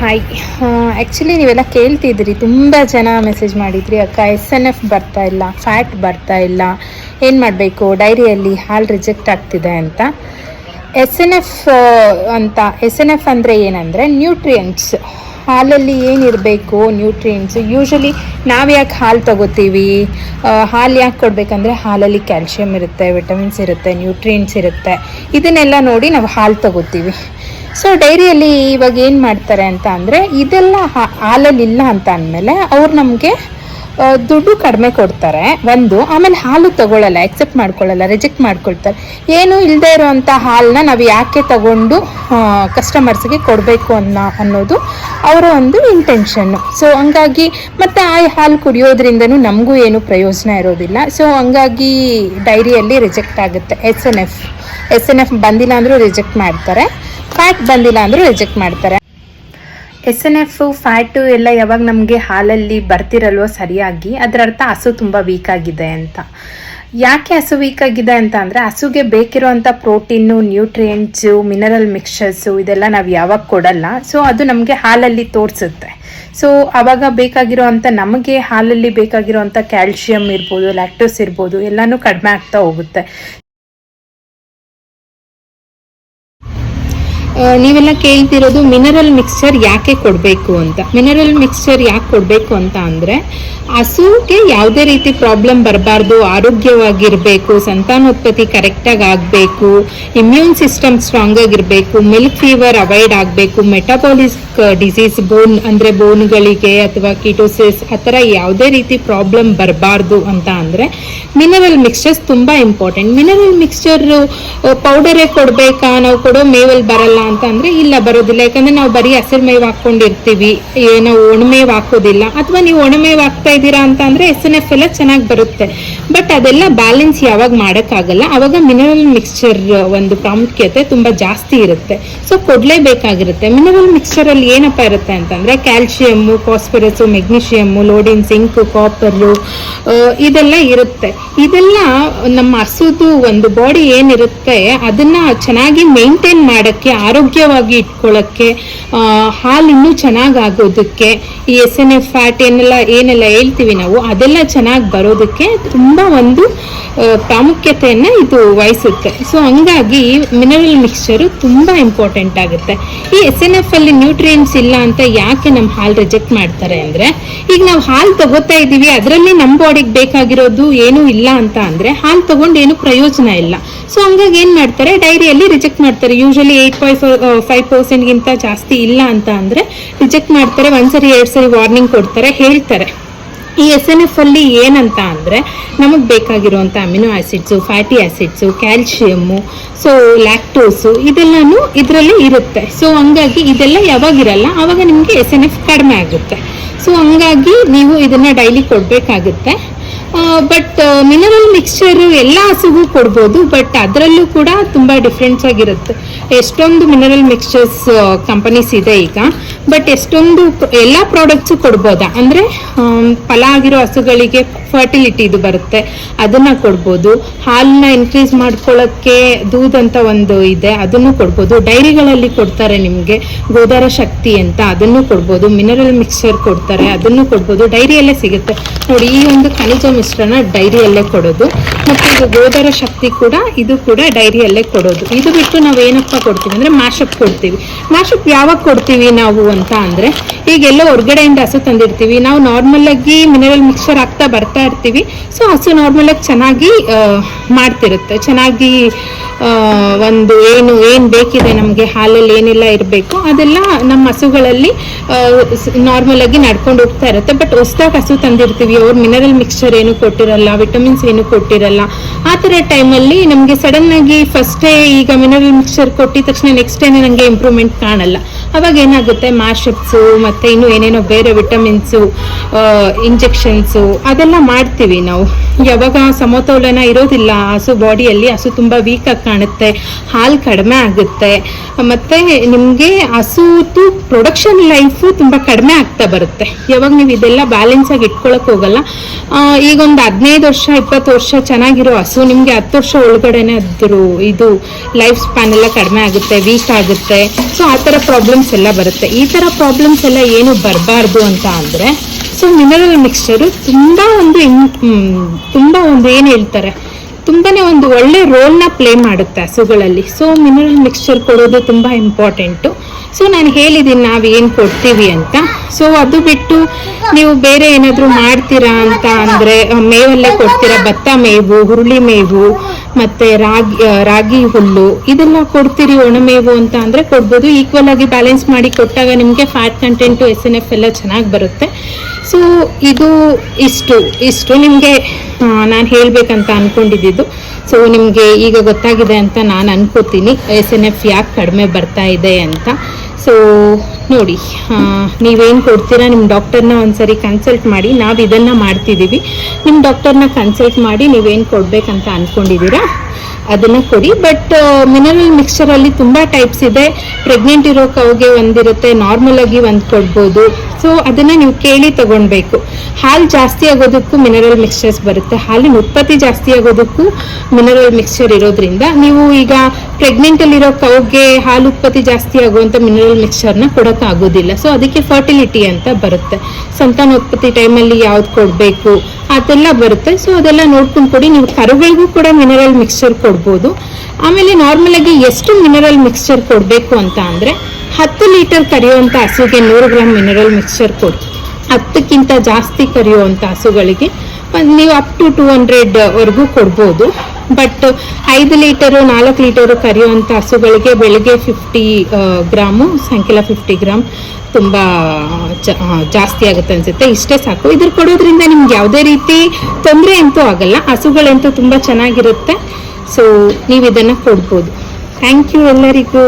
Hi. Actually ನೀವೆಲ್ಲ ಕೇಳ್ತಿದ್ರಿ, ತುಂಬ ಜನ ಮೆಸೇಜ್ ಮಾಡಿದ್ರಿ, ಅಕ್ಕ SNF ಬರ್ತಾ ಇಲ್ಲ, ಫ್ಯಾಟ್ ಬರ್ತಾ ಇಲ್ಲ, ಏನು ಮಾಡಬೇಕು, ಡೈರಿಯಲ್ಲಿ ಹಾಲು ರಿಜೆಕ್ಟ್ ಆಗ್ತಿದೆ ಅಂತ. ಎಸ್ ಎನ್ ಎಫ್ ಅಂದರೆ ಏನಂದರೆ ನ್ಯೂಟ್ರಿಯೆಂಟ್ಸ್, ಹಾಲಲ್ಲಿ ಏನಿರಬೇಕು ನ್ಯೂಟ್ರಿಯೆಂಟ್ಸ್. ಯೂಶಲಿ ನಾವು ಯಾಕೆ ಹಾಲು ತಗೋತೀವಿ, ಹಾಲು ಯಾಕೆ ಕೊಡಬೇಕಂದ್ರೆ ಹಾಲಲ್ಲಿ ಕ್ಯಾಲ್ಶಿಯಮ್ ಇರುತ್ತೆ, ವಿಟಮಿನ್ಸ್ ಇರುತ್ತೆ, ನ್ಯೂಟ್ರಿಯೆಂಟ್ಸ್ ಇರುತ್ತೆ. ಇದನ್ನೆಲ್ಲ ನೋಡಿ ನಾವು ಹಾಲು ತಗೋತೀವಿ. ಸೊ ಡೈರಿಯಲ್ಲಿ ಇವಾಗ ಏನು ಮಾಡ್ತಾರೆ ಅಂತ ಅಂದರೆ, ಇದೆಲ್ಲ ಹಾಲಲ್ಲಿಲ್ಲ ಅಂತ ಅಂದಮೇಲೆ ಅವ್ರು ನಮಗೆ ದುಡ್ಡು ಕಡಿಮೆ ಕೊಡ್ತಾರೆ ಒಂದು. ಆಮೇಲೆ ಹಾಲು ತಗೊಳ್ಳಲ್ಲ, ಎಕ್ಸೆಪ್ಟ್ ಮಾಡ್ಕೊಳ್ಳಲ್ಲ, ರಿಜೆಕ್ಟ್ ಮಾಡ್ಕೊಳ್ತಾರೆ. ಏನು ಇಲ್ಲದೆ ಇರೋವಂಥ ಹಾಲನ್ನ ನಾವು ಯಾಕೆ ತಗೊಂಡು ಕಸ್ಟಮರ್ಸ್ಗೆ ಕೊಡಬೇಕು ಅನ್ನೋದು ಅವರ ಒಂದು ಇಂಟೆನ್ಷನ್ನು. ಸೊ ಹಂಗಾಗಿ ಮತ್ತು ಆ ಹಾಲು ಕುಡಿಯೋದ್ರಿಂದನೂ ನಮಗೂ ಏನು ಪ್ರಯೋಜನ ಇರೋದಿಲ್ಲ. ಸೊ ಹಂಗಾಗಿ ಡೈರಿಯಲ್ಲಿ ರಿಜೆಕ್ಟ್ ಆಗುತ್ತೆ. ಎಸ್ ಎನ್ ಎಫ್ ಬಂದಿಲ್ಲ ಅಂದರೂ ರಿಜೆಕ್ಟ್ ಮಾಡ್ತಾರೆ, ಫ್ಯಾಟ್ ಬಂದಿಲ್ಲ ಅಂದರೂ ರಿಜೆಕ್ಟ್ ಮಾಡ್ತಾರೆ. SNF ಫ್ಯಾಟು ಎಲ್ಲ ಯಾವಾಗ ನಮಗೆ ಹಾಲಲ್ಲಿ ಬರ್ತಿರಲ್ವೋ ಸರಿಯಾಗಿ, ಅದರ ಅರ್ಥ ಹಸು ತುಂಬ ವೀಕ್ ಆಗಿದೆ ಅಂತ. ಯಾಕೆ ಹಸು ವೀಕ್ ಆಗಿದೆ ಅಂತ ಅಂದರೆ, ಹಸುಗೆ ಬೇಕಿರೋವಂಥ ಪ್ರೋಟೀನು, ನ್ಯೂಟ್ರಿಯೆಂಟ್ಸು, ಮಿನರಲ್ ಮಿಕ್ಸ್ಚರ್ಸು ಇದೆಲ್ಲ ನಾವು ಯಾವಾಗ ಕೊಡಲ್ಲ. ಸೊ ಅದು ನಮಗೆ ಹಾಲಲ್ಲಿ ತೋರಿಸುತ್ತೆ. ಸೊ ಆವಾಗ ಬೇಕಾಗಿರೋವಂಥ, ನಮಗೆ ಹಾಲಲ್ಲಿ ಬೇಕಾಗಿರೋವಂಥ ಕ್ಯಾಲ್ಶಿಯಮ್ ಇರ್ಬೋದು, ಲ್ಯಾಕ್ಟೋಸ್ ಇರ್ಬೋದು, ಎಲ್ಲನೂ ಕಡಿಮೆ ಆಗ್ತಾ ಹೋಗುತ್ತೆ. ನೀವೆಲ್ಲ ಕೇಳ್ತಿರೋದು ಮಿನರಲ್ ಮಿಕ್ಸ್ಚರ್ ಯಾಕೆ ಕೊಡಬೇಕು ಅಂತ. ಮಿನರಲ್ ಮಿಕ್ಸ್ಚರ್ ಯಾಕೆ ಕೊಡಬೇಕು ಅಂತ ಅಂದರೆ, ಹಸುಗೆ ಯಾವುದೇ ರೀತಿ ಪ್ರಾಬ್ಲಮ್ ಬರಬಾರ್ದು, ಆರೋಗ್ಯವಾಗಿರಬೇಕು, ಸಂತಾನೋತ್ಪತ್ತಿ ಕರೆಕ್ಟಾಗಿ ಆಗಬೇಕು, ಇಮ್ಯೂನ್ ಸಿಸ್ಟಮ್ ಸ್ಟ್ರಾಂಗ್ ಆಗಿರಬೇಕು, ಮಿಲ್ಕ್ ಫೀವರ್ ಅವಾಯ್ಡ್ ಆಗಬೇಕು, ಮೆಟಬಾಲಿಕ್ ಡಿಸೀಸ್, ಬೋನ್ಗಳಿಗೆ ಅಥವಾ ಕಿಟೋಸಿಸ್ ಆ ಥರ ಯಾವುದೇ ರೀತಿ ಪ್ರಾಬ್ಲಮ್ ಬರಬಾರ್ದು ಅಂತ ಅಂದರೆ ಮಿನರಲ್ ಮಿಕ್ಸ್ಚರ್ಸ್ ತುಂಬ ಇಂಪಾರ್ಟೆಂಟ್. ಮಿನರಲ್ ಮಿಕ್ಸ್ಚರ್ ಪೌಡರೇ ಕೊಡಬೇಕಾ, ನಾವು ಕೊಡೋ ಮೇವಲ್ಲಿ ಬರಲ್ಲ ಅಂತ ಅಂದರೆ ಇಲ್ಲ, ಬರೋದಿಲ್ಲ. ಯಾಕಂದರೆ ನಾವು ಬರೀ ಹಸಿರು ಮೇವು ಹಾಕ್ಕೊಂಡಿರ್ತೀವಿ, ನಾವು ಒಣಮೇವು ಹಾಕೋದಿಲ್ಲ. ಅಥವಾ ನೀವು ಒಣಮೇವು ಹಾಕ್ತಾ ಇದ್ದೀರಾ ಅಂತ ಅಂದರೆ SNF ಎಲ್ಲ ಚೆನ್ನಾಗಿ ಬರುತ್ತೆ. ಬಟ್ ಅದೆಲ್ಲ ಬ್ಯಾಲೆನ್ಸ್ ಯಾವಾಗ ಮಾಡೋಕ್ಕಾಗಲ್ಲ, ಆವಾಗ ಮಿನರಲ್ ಮಿಕ್ಸ್ಚರ್ ಒಂದು ಪ್ರಾಮುಖ್ಯತೆ ತುಂಬ ಜಾಸ್ತಿ ಇರುತ್ತೆ. ಸೊ ಕೊಡಲೇಬೇಕಾಗಿರುತ್ತೆ. ಮಿನರಲ್ ಮಿಕ್ಸ್ಚರಲ್ಲಿ ಏನಪ್ಪ ಇರುತ್ತೆ ಅಂತಂದರೆ, calcium, phosphorus, magnesium, Lodin, zinc, copper ಇದೆಲ್ಲ ಇರುತ್ತೆ. ಇದೆಲ್ಲ ನಮ್ಮ ಹಸುದು ಒಂದು ಬಾಡಿ ಏನಿರುತ್ತೆ ಅದನ್ನು ಚೆನ್ನಾಗಿ ಮೇಂಟೈನ್ ಮಾಡೋಕ್ಕೆ, ಆರೋಗ್ಯವಾಗಿ ಇಟ್ಕೊಳ್ಳೋಕ್ಕೆ, ಹಾಲು ಇನ್ನೂ ಚೆನ್ನಾಗಾಗೋದಕ್ಕೆ, ಈ SNF ಫ್ಯಾಟ್ ಏನೆಲ್ಲ ಹೇಳ್ತೀವಿ ನಾವು, ಅದೆಲ್ಲ ಚೆನ್ನಾಗಿ ಬರೋದಕ್ಕೆ ತುಂಬ ಒಂದು ಪ್ರಾಮುಖ್ಯತೆಯನ್ನು ಇದು ವಹಿಸುತ್ತೆ. ಸೊ ಹಂಗಾಗಿ ಮಿನರಲ್ ಮಿಕ್ಸ್ಚರು ತುಂಬ ಇಂಪಾರ್ಟೆಂಟ್ ಆಗುತ್ತೆ. ಈ SNF ಅಲ್ಲಿ ನ್ಯೂಟ್ರಿಯೆಂಟ್ಸ್ ಇಲ್ಲ ಅಂತ ಯಾಕೆ ನಮ್ಮ ಹಾಲು ರಿಜೆಕ್ಟ್ ಮಾಡ್ತಾರೆ ಅಂದರೆ, ಈಗ ನಾವು ಹಾಲು ತಗೋತಾ ಇದ್ದೀವಿ, ಅದರಲ್ಲಿ ನಮ್ಮ ಬಾಡಿಗೆ ಬೇಕಾಗಿರೋದು ಏನೂ ಇಲ್ಲ ಅಂತ ಅಂದರೆ ಹಾಲು ತಗೊಂಡು ಏನು ಪ್ರಯೋಜನ ಇಲ್ಲ. ಸೊ ಹಂಗಾಗಿ ಏನು ಮಾಡ್ತಾರೆ, ಡೈರಿಯಲ್ಲಿ ರಿಜೆಕ್ಟ್ ಮಾಡ್ತಾರೆ. ಯೂಶಲಿ 8.5%ಗಿಂತ ಜಾಸ್ತಿ ಇಲ್ಲ ಅಂತ ಅಂದರೆ ರಿಜೆಕ್ಟ್ ಮಾಡ್ತಾರೆ. ಒಂದ್ಸರಿ 2 ಸರಿ ವಾರ್ನಿಂಗ್ ಕೊಡ್ತಾರೆ, ಹೇಳ್ತಾರೆ. ಈ SNF ಅಲ್ಲಿ ಏನಂತ ಅಂದರೆ, ನಮಗೆ ಬೇಕಾಗಿರುವಂಥ amino acids, fatty acids, calcium, so lactose ಇದೆಲ್ಲನೂ ಇದರಲ್ಲಿ ಇರುತ್ತೆ. ಸೊ ಹಂಗಾಗಿ ಇದೆಲ್ಲ ಯಾವಾಗಿರಲ್ಲ, ಆವಾಗ ನಿಮಗೆ SNF ಕಡಿಮೆ ಆಗುತ್ತೆ. ಸೊ ಹಂಗಾಗಿ ನೀವು ಇದನ್ನು ಡೈಲಿ ಕೊಡಬೇಕಾಗುತ್ತೆ. ಬಟ್ ಮಿನರಲ್ ಮಿಕ್ಸ್ಚರು ಎಲ್ಲ ಹಸುಗೂ ಕೊಡ್ಬೋದು, ಬಟ್ ಅದರಲ್ಲೂ ಕೂಡ ತುಂಬ ಡಿಫ್ರೆನ್ಸ್ ಆಗಿರುತ್ತೆ. ಎಷ್ಟೊಂದು ಮಿನರಲ್ ಮಿಕ್ಸ್ಚರ್ಸ್ ಕಂಪನೀಸ್ ಇದೆ ಈಗ, ಬಟ್ ಎಷ್ಟೊಂದು ಎಲ್ಲ ಪ್ರಾಡಕ್ಟ್ಸು ಕೊಡ್ಬೋದಾ ಅಂದರೆ, ಫಲ ಆಗಿರೋ ಹಸುಗಳಿಗೆ ಫರ್ಟಿಲಿಟಿ ಇದು ಬರುತ್ತೆ, ಅದನ್ನು ಕೊಡ್ಬೋದು. ಹಾಲನ್ನ ಇನ್ಕ್ರೀಸ್ ಮಾಡ್ಕೊಳ್ಳೋಕ್ಕೆ ದೂದ್ ಅಂತ ಒಂದು ಇದೆ, ಅದನ್ನು ಕೊಡ್ಬೋದು. ಡೈರಿಗಳಲ್ಲಿ ಕೊಡ್ತಾರೆ ನಿಮಗೆ ಗೋದಾರ ಶಕ್ತಿ ಅಂತ, ಅದನ್ನು ಕೊಡ್ಬೋದು. ಮಿನರಲ್ ಮಿಕ್ಸ್ಚರ್ ಕೊಡ್ತಾರೆ, ಅದನ್ನು ಕೊಡ್ಬೋದು. ಡೈರಿಯಲ್ಲೇ ಸಿಗುತ್ತೆ ನೋಡಿ, ಈ ಒಂದು ಖನಿಜ ಮಿಶ್ರಣ ಡೈರಿಯಲ್ಲೇ ಕೊಡೋದು. ಮತ್ತು ಇದು ಗೋದಾರ ಶಕ್ತಿ ಕೂಡ, ಇದು ಕೂಡ ಡೈರಿಯಲ್ಲೇ ಕೊಡೋದು. ಇದು ಬಿಟ್ಟು ನಾವು ಏನಪ್ಪ ಕೊಡ್ತೀವಿ ಅಂದರೆ ಮ್ಯಾಶಪ್ ಕೊಡ್ತೀವಿ. ಮ್ಯಾಶಪ್ ಯಾವಾಗ ಕೊಡ್ತೀವಿ ನಾವು ಅಂತ ಅಂದರೆ, ಈಗೆಲ್ಲ ಹೊರಗಡೆಯಿಂದ ಹಸು ತಂದಿರ್ತೀವಿ, ನಾವು ನಾರ್ಮಲಾಗಿ ಮಿನರಲ್ ಮಿಕ್ಸ್ಚರ್ ಹಾಕ್ತಾ ಬರ್ತಾ ಇರ್ತೀವಿ. ಸೊ ಹಸು ನಾರ್ಮಲಾಗಿ ಚೆನ್ನಾಗಿ ಮಾಡ್ತಿರುತ್ತೆ, ಚೆನ್ನಾಗಿ ಒಂದು ಏನು ಬೇಕಿದೆ ನಮಗೆ ಹಾಲಲ್ಲಿ ಏನೆಲ್ಲ ಇರಬೇಕು ಅದೆಲ್ಲ ನಮ್ಮ ಹಸುಗಳಲ್ಲಿ ನಾರ್ಮಲಾಗಿ ನಡ್ಕೊಂಡು ಹೋಗ್ತಾ ಇರುತ್ತೆ. ಬಟ್ ಹೊಸ್ದಾಗಿ ಹಸು ತಂದಿರ್ತೀವಿ, ಅವ್ರು ಮಿನರಲ್ ಮಿಕ್ಸ್ಚರ್ ಏನು ಕೊಟ್ಟಿರಲ್ಲ, ವಿಟಮಿನ್ಸ್ ಏನು ಕೊಟ್ಟಿರಲ್ಲ. ಆ ಥರ ಟೈಮಲ್ಲಿ ನಮಗೆ ಸಡನ್ನಾಗಿ ಫಸ್ಟೇ ಈಗ ಮಿನರಲ್ ಮಿಕ್ಸ್ಚರ್ ಕೊಟ್ಟಿದ ತಕ್ಷಣ ನೆಕ್ಸ್ಟ್ ಡೇನೇ ನನಗೆ ಇಂಪ್ರೂವ್ಮೆಂಟ್ ಕಾಣಲ್ಲ. ಅವಾಗ ಏನಾಗುತ್ತೆ, ಮ್ಯಾಶಪ್ಸು ಮತ್ತು ಇನ್ನೂ ಏನೇನೋ ಬೇರೆ ವಿಟಮಿನ್ಸು, ಇಂಜೆಕ್ಷನ್ಸು ಅದೆಲ್ಲ ಮಾಡ್ತೀವಿ ನಾವು. ಯಾವಾಗ ಸಮತೋಲನ ಇರೋದಿಲ್ಲ ಹಸು ಬಾಡಿಯಲ್ಲಿ, ಹಸು ತುಂಬ ವೀಕಾಗಿ ಕಾಣುತ್ತೆ, ಹಾಲು ಕಡಿಮೆ ಆಗುತ್ತೆ, ಮತ್ತು ನಿಮಗೆ ಹಸುದು ಪ್ರೊಡಕ್ಷನ್ ಲೈಫು ತುಂಬ ಕಡಿಮೆ ಆಗ್ತಾ ಬರುತ್ತೆ ಯಾವಾಗ ನೀವು ಇದೆಲ್ಲ ಬ್ಯಾಲೆನ್ಸ್ ಆಗಿ ಇಟ್ಕೊಳಕ್ಕೆ ಹೋಗಲ್ಲ. ಈಗ ಒಂದು 15 ವರ್ಷ 20 ವರ್ಷ ಚೆನ್ನಾಗಿರೋ ಹಸು ನಿಮಗೆ 10 ವರ್ಷ ಒಳಗಡೆನೆ ಅದ್ರ ಇದು ಲೈಫ್ ಸ್ಪ್ಯಾನ್ ಎಲ್ಲ ಕಡಿಮೆ ಆಗುತ್ತೆ, ವೀಕ್ ಆಗುತ್ತೆ. ಸೊ ಆ ಥರ ಪ್ರಾಬ್ಲಮ್ ಪ್ರಾಬ್ಲಮ್ಸ್ ಎಲ್ಲ ಬರುತ್ತೆ. ಈ ಥರ ಪ್ರಾಬ್ಲಮ್ಸ್ ಎಲ್ಲ ಏನು ಬರಬಾರ್ದು ಅಂತ ಅಂದರೆ ಸೊ ಮಿನರಲ್ ಮಿಕ್ಸ್ಚರು ತುಂಬ ಒಂದು ಏನು ಹೇಳ್ತಾರೆ, ತುಂಬಾ ಒಂದು ಒಳ್ಳೆ ರೋಲ್ನ ಪ್ಲೇ ಮಾಡುತ್ತೆ ಹಸುಗಳಲ್ಲಿ. ಸೊ ಮಿನರಲ್ ಮಿಕ್ಸ್ಚರ್ ಕೊಡೋದು ತುಂಬ ಇಂಪಾರ್ಟೆಂಟು. ಸೊ ನಾನು ಹೇಳಿದ್ದೀನಿ ನಾವು ಏನು ಕೊಡ್ತೀವಿ ಅಂತ. ಸೊ ಅದು ಬಿಟ್ಟು ನೀವು ಬೇರೆ ಏನಾದರೂ ಮಾಡ್ತೀರಾ ಅಂತ ಅಂದರೆ ಮೇವಲ್ಲೇ ಕೊಡ್ತೀರಾ, ಭತ್ತ ಮೇವು, ಹುರುಳಿ ಮೇವು, ಮತ್ತು ರಾಗಿ ಹುಲ್ಲು ಇದೆಲ್ಲ ಕೊಡ್ತೀರಿ, ಒಣಮೇವು ಅಂತ ಅಂದರೆ ಕೊಡ್ಬೋದು. ಈಕ್ವಲ್ ಆಗಿ ಬ್ಯಾಲೆನ್ಸ್ ಮಾಡಿ ಕೊಟ್ಟಾಗ ನಿಮಗೆ ಫ್ಯಾಟ್ ಕಂಟೆಂಟು SNF ಎಲ್ಲ ಚೆನ್ನಾಗಿ ಬರುತ್ತೆ. ಸೊ ಇದು ಇಷ್ಟು ನಿಮಗೆ ನಾನು ಹೇಳಬೇಕಂತ ಅಂದ್ಕೊಂಡಿದ್ದು. ಸೊ ನಿಮಗೆ ಈಗ ಗೊತ್ತಾಗಿದೆ ಅಂತ ನಾನು ಅನ್ಕೋತೀನಿ SNF ಯಾಕೆ ಕಡಿಮೆ ಬರ್ತಾ ಇದೆ ಅಂತ. ಸೊ ನೋಡಿ, ನೀವೇನು ಕೊಡ್ತೀರಾ ನಿಮ್ಮ ಡಾಕ್ಟರ್ನ ಒಂದ್ಸರಿ ಕನ್ಸಲ್ಟ್ ಮಾಡಿ. ನಾವು ಇದನ್ನು ಮಾಡ್ತಿದ್ದೀವಿ. ನಿಮ್ಮ ಡಾಕ್ಟರ್ನ ಕನ್ಸಲ್ಟ್ ಮಾಡಿ ನೀವೇನು ಕೊಡಬೇಕಂತ ಅಂದ್ಕೊಂಡಿದ್ದೀರಾ ಅದನ್ನು ಕೊಡಿ. ಬಟ್ ಮಿನರಲ್ ಮಿಕ್ಸ್ಚರಲ್ಲಿ ತುಂಬ ಟೈಪ್ಸ್ ಇದೆ. ಪ್ರೆಗ್ನೆಂಟ್ ಇರೋ ಕೌಗೆ ಒಂದಿರುತ್ತೆ, ನಾರ್ಮಲ್ ಆಗಿ ಒಂದು ಕೊಡ್ಬೋದು. ಸೊ ಅದನ್ನು ನೀವು ಕೇಳಿ ತಗೊಳ್ಬೇಕು. ಹಾಲು ಜಾಸ್ತಿ ಆಗೋದಕ್ಕೂ ಮಿನರಲ್ ಮಿಕ್ಸ್ಚರ್ಸ್ ಬರುತ್ತೆ, ಹಾಲಿನ ಉತ್ಪತ್ತಿ ಜಾಸ್ತಿ ಆಗೋದಕ್ಕೂ ಮಿನರಲ್ ಮಿಕ್ಸ್ಚರ್ ಇರೋದ್ರಿಂದ ನೀವು ಈಗ ಪ್ರೆಗ್ನೆಂಟಲ್ಲಿರೋ ಕೌಗೆ ಹಾಲು ಉತ್ಪತ್ತಿ ಜಾಸ್ತಿ ಆಗುವಂಥ ಮಿನರಲ್ ಮಿಕ್ಸ್ಚರ್ನ ಕೊಡೋಕ್ಕಾಗೋದಿಲ್ಲ. ಸೊ ಅದಕ್ಕೆ ಫರ್ಟಿಲಿಟಿ ಅಂತ ಬರುತ್ತೆ, ಸಂತಾನೋತ್ಪತ್ತಿ ಟೈಮಲ್ಲಿ ಯಾವ್ದು ಕೊಡಬೇಕು ಅದೆಲ್ಲ ಬರುತ್ತೆ. ಸೊ ಅದೆಲ್ಲ ನೋಡ್ಕೊಂಡು ಕೊಡಿ. ನೀವು ಕರುಗಳಿಗೂ ಕೂಡ ಮಿನರಲ್ ಮಿಕ್ಸ್ಚರ್ ಕೊಡ್ಬೋದು. ಆಮೇಲೆ ನಾರ್ಮಲ್ ಆಗಿ ಎಷ್ಟು ಮಿನರಲ್ ಮಿಕ್ಸ್ಚರ್ ಕೊಡಬೇಕು ಅಂತ ಅಂದರೆ 10 ಲೀಟರ್ ಕರಿಯುವಂಥ ಹಸುಗೆ 100 ಗ್ರಾಮ್ ಮಿನರಲ್ ಮಿಕ್ಸ್ಚರ್ ಕೊಡಿ. 10ಕ್ಕಿಂತ ಜಾಸ್ತಿ ಕರಿಯುವಂಥ ಹಸುಗಳಿಗೆ ನೀವು ಅಪ್ ಟು 200 ವರೆಗೂ ಕೊಡ್ಬೋದು. ಬಟ್ 5 ಲೀಟರು 4 ಲೀಟರು ಕರಿಯುವಂಥ ಹಸುಗಳಿಗೆ ಬೆಳಗ್ಗೆ 50 ಗ್ರಾಮು, ಸಾಯಂಕಾಲ 50 ಗ್ರಾಮ್ ತುಂಬ ಜಾಸ್ತಿ ಆಗುತ್ತೆ ಅನಿಸುತ್ತೆ. ಇಷ್ಟೇ ಸಾಕು. ಇದ್ರ ಕೊಡೋದ್ರಿಂದ ನಿಮ್ಗೆ ಯಾವುದೇ ರೀತಿ ತೊಂದರೆ ಅಂತೂ ಆಗಲ್ಲ, ಹಸುಗಳಂತೂ ತುಂಬ ಚೆನ್ನಾಗಿರುತ್ತೆ. ಸೊ ನೀವು ಇದನ್ನು ಕೊಡ್ಬೋದು. ಥ್ಯಾಂಕ್ ಯು ಎಲ್ಲರಿಗೂ.